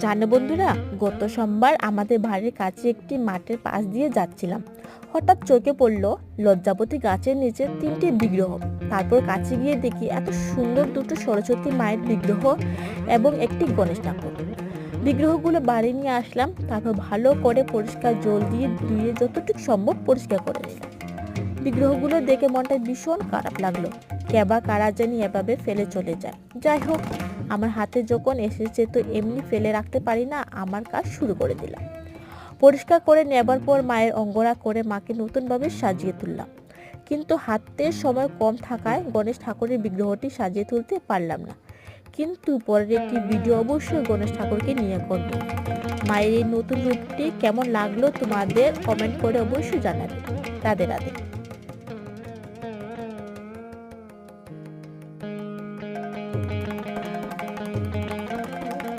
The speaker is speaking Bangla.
জানো বন্ধুরা, গত সোমবার আমাদের বাড়ির কাছে একটি মাঠের পাশ দিয়ে যাচ্ছিলাম। হঠাৎ চোখে পড়লো লজ্জাবতী গাছের নিচে তিনটি বিগ্রহ। তারপর কাছে গিয়ে দেখি এত সুন্দর দুটো সরস্বতী মায়ের বিগ্রহ এবং একটি গণেশ ঠাকুর। বিগ্রহগুলো বাড়ি নিয়ে আসলাম, তারপর ভালো করে পরিষ্কার জল দিয়ে ধুয়ে যতটুকু সম্ভব পরিষ্কার করে নিলাম। বিগ্রহগুলো দেখে মনটা ভীষণ খারাপ লাগলো। কেবা কারা জানি এভাবে ফেলে চলে যায়। যাই হোক, আমার হাতে যখন এসেছে তো এমনি ফেলে রাখতে পারি না, আমার কাজ শুরু করে দিলাম। পরিষ্কার করে নেবার পর মায়ের অঙ্গরা করে মাকে নতুনভাবে সাজিয়ে তুললাম। কিন্তু হাতের সময় কম থাকায় গণেশ ঠাকুরের বিগ্রহটি সাজিয়ে তুলতে পারলাম না। কিন্তু পরের একটি ভিডিও অবশ্যই গণেশ ঠাকুরকে নিয়ে করব। মায়ের এই নতুন রূপটি কেমন লাগলো তোমাদের কমেন্ট করে অবশ্যই জানাবে। রাধে রাধে।